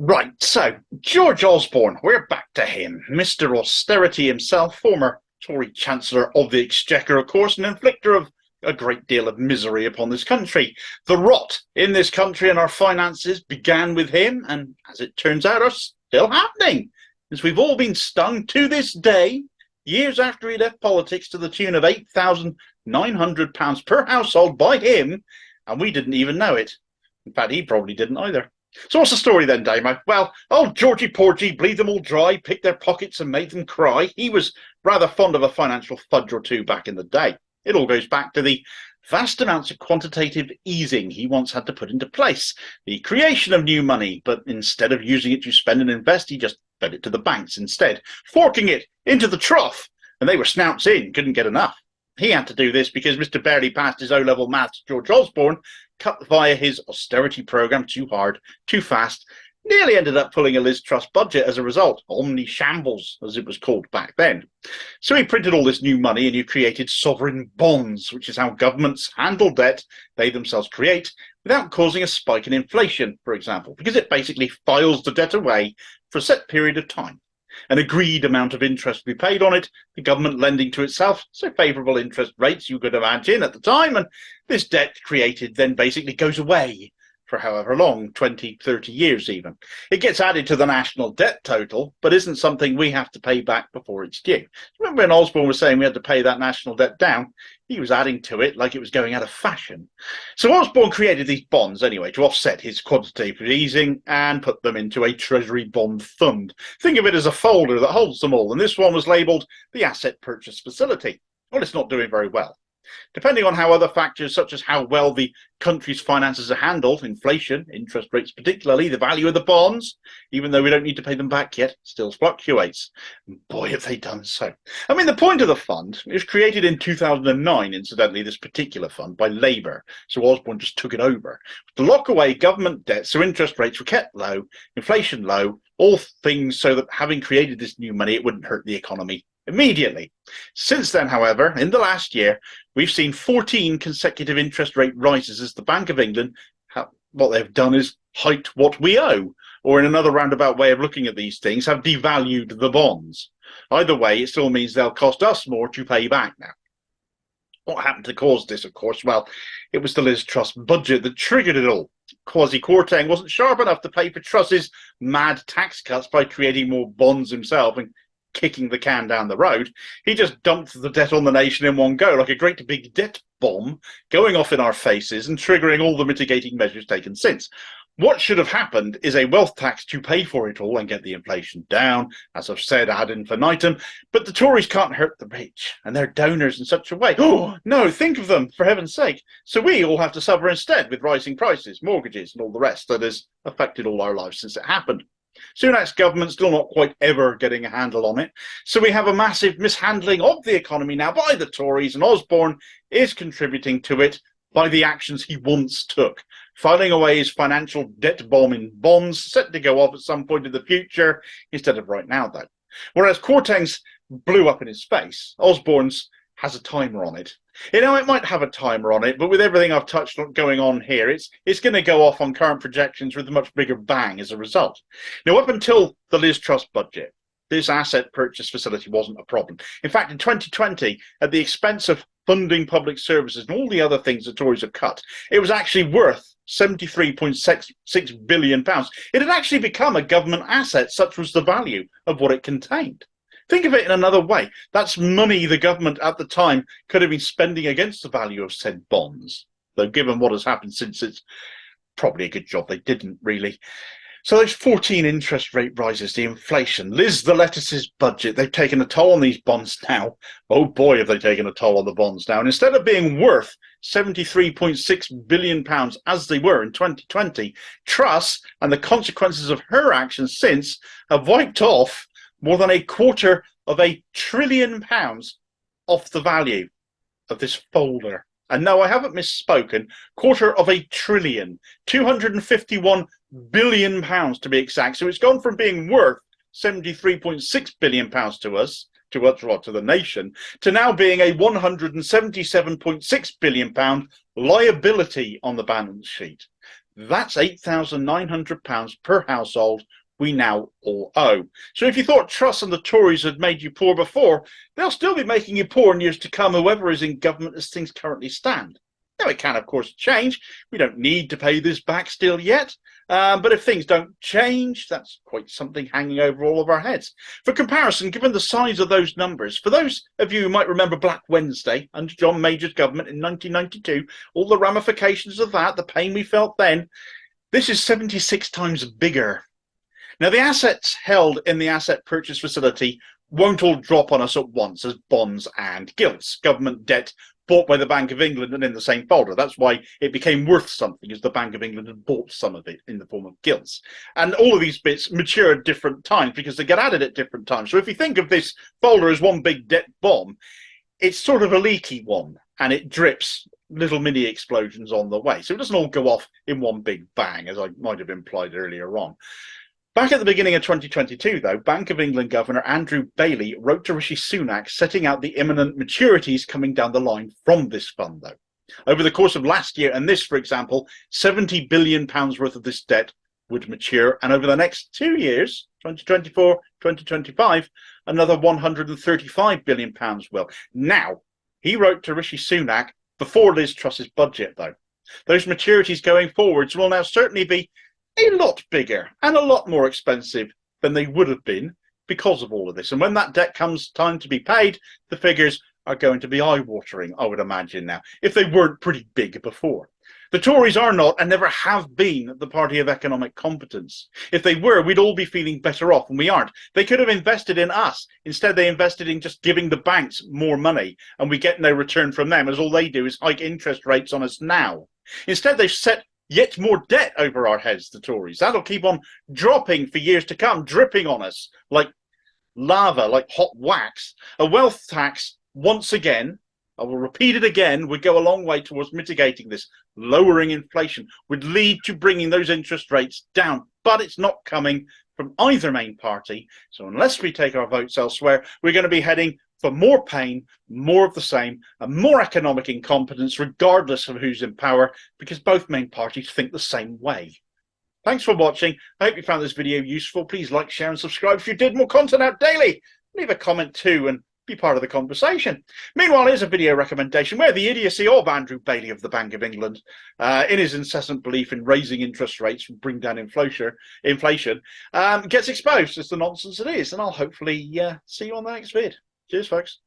Right, so George Osborne, we're back to him. Mr. Austerity himself, former Tory Chancellor of the Exchequer, of course, an inflictor of a great deal of misery upon this country. The rot in this country and our finances began with him, and as it turns out, are still happening. As we've all been stung to this day, years after he left politics, to the tune of £8,900 per household by him, and we didn't even know it. In fact, he probably didn't either. So what's the story then, Damo? Well, old Georgie Porgie bleed them all dry, picked their pockets and made them cry. He was rather fond of a financial fudge or two back in the day. It all goes back to the vast amounts of quantitative easing he once had to put into place, the creation of new money, but instead of using it to spend and invest, he just fed it to the banks instead, forking it into the trough, and they were snouts in, couldn't get enough. He had to do this because Mr. Barely passed his O-level maths, George Osborne, cut via his austerity programme too hard, too fast, nearly ended up pulling a Liz Truss budget as a result, omnishambles, as it was called back then. So he printed all this new money and he created sovereign bonds, which is how governments handle debt they themselves create without causing a spike in inflation, for example, because it basically files the debt away for a set period of time. An agreed amount of interest to be paid on it, the government lending to itself, so favourable interest rates you could imagine at the time, and this debt created then basically goes away for however long, 20, 30 years even. It gets added to the national debt total, but isn't something we have to pay back before it's due. Remember when Osborne was saying we had to pay that national debt down? He was adding to it like it was going out of fashion. So Osborne created these bonds anyway to offset his quantitative easing and put them into a Treasury Bond Fund. Think of it as a folder that holds them all, and this one was labelled the Asset Purchase Facility. Well, it's not doing very well. Depending on how other factors, such as how well the country's finances are handled, inflation, interest rates particularly, the value of the bonds, even though we don't need to pay them back yet, still fluctuates. And boy, have they done so. I mean, the point of the fund, it was created in 2009, incidentally, this particular fund, by Labour. So Osborne just took it over. To lock away government debt so interest rates were kept low, inflation low, all things so that having created this new money, it wouldn't hurt the economy immediately. Since then, however, in the last year, we've seen 14 consecutive interest rate rises as the Bank of England, what they've done is hiked what we owe, or in another roundabout way of looking at these things, have devalued the bonds. Either way, it still means they'll cost us more to pay back now. What happened to cause this, of course? Well, it was the Liz Truss budget that triggered it all. Kwasi Kwarteng wasn't sharp enough to pay for Truss's mad tax cuts by creating more bonds himself and kicking the can down the road. He just dumped the debt on the nation in one go, like a great big debt bomb going off in our faces and triggering all the mitigating measures taken since. What should have happened is a wealth tax to pay for it all and get the inflation down, as I've said ad infinitum, but the Tories can't hurt the rich and their donors in such a way. Oh, no, think of them, for heaven's sake. So we all have to suffer instead with rising prices, mortgages and all the rest that has affected all our lives since it happened. Sunak's government still not quite ever getting a handle on it. So we have a massive mishandling of the economy now by the Tories, and Osborne is contributing to it by the actions he once took, filing away his financial debt bomb in bonds set to go off at some point in the future instead of right now, though. Whereas Kwarteng's blew up in his face, Osborne's has a timer on it. You know, it might have a timer on it, but with everything I've touched on going on here, it's going to go off on current projections with a much bigger bang as a result. Now, up until the Liz Truss budget, this asset purchase facility wasn't a problem. In fact, in 2020, at the expense of funding public services and all the other things the Tories have cut, it was actually worth £73.6 billion. It had actually become a government asset, such was the value of what it contained. Think of it in another way. That's money the government at the time could have been spending against the value of said bonds. Though given what has happened since, it's probably a good job they didn't, really. So those 14 interest rate rises, the inflation, Liz the Lettuce's budget, they've taken a toll on these bonds now. Oh boy, have they taken a toll on the bonds now. And instead of being worth £73.6 billion as they were in 2020, Truss and the consequences of her actions since have wiped off more than £250 billion off the value of this folder. And no, I haven't misspoken. £250 billion, £251 billion to be exact. So it's gone from being worth £73.6 billion to us, to the nation, to now being a £177.6 billion liability on the balance sheet. That's £8,900 per household we now all owe. So if you thought Truss and the Tories had made you poor before, they'll still be making you poor in years to come, whoever is in government as things currently stand. Now, it can, of course, change. We don't need to pay this back still yet. But if things don't change, that's quite something hanging over all of our heads. For comparison, given the size of those numbers, for those of you who might remember Black Wednesday under John Major's government in 1992, all the ramifications of that, the pain we felt then, this is 76 times bigger. Now, the assets held in the asset purchase facility won't all drop on us at once as bonds and gilts, government debt bought by the Bank of England and in the same folder. That's why it became worth something, as the Bank of England had bought some of it in the form of gilts. And all of these bits mature at different times because they get added at different times. So if you think of this folder as one big debt bomb, it's sort of a leaky one, and it drips little mini explosions on the way. So it doesn't all go off in one big bang, as I might have implied earlier on. Back at the beginning of 2022, though, Bank of England Governor Andrew Bailey wrote to Rishi Sunak setting out the imminent maturities coming down the line from this fund, though. Over the course of last year and this, for example, £70 billion worth of this debt would mature, and over the next 2 years, 2024, 2025, another £135 billion will. Now, he wrote to Rishi Sunak before Liz Truss's budget, though. Those maturities going forwards will now certainly be a lot bigger and a lot more expensive than they would have been because of all of this. And when that debt comes time to be paid, the figures are going to be eye-watering, I would imagine now, if they weren't pretty big before. The Tories are not and never have been the party of economic competence. If they were, we'd all be feeling better off, and we aren't. They could have invested in us. Instead, they invested in just giving the banks more money, and we get no return from them, as all they do is hike interest rates on us now. Instead, they've set yet more debt over our heads, the Tories. That'll keep on dropping for years to come, dripping on us like lava, like hot wax. A wealth tax, once again, I will repeat it again, would go a long way towards mitigating this. Lowering inflation would lead to bringing those interest rates down, but it's not coming from either main party. So unless we take our votes elsewhere, we're going to be heading for more pain, more of the same, and more economic incompetence, regardless of who's in power, because both main parties think the same way. Thanks for watching. I hope you found this video useful. Please like, share, and subscribe if you did. More content out daily. Leave a comment too, and be part of the conversation. Meanwhile, here's a video recommendation where the idiocy of Andrew Bailey of the Bank of England, in his incessant belief in raising interest rates to bring down inflation, gets exposed as the nonsense it is. And I'll hopefully see you on the next vid. Cheers, folks.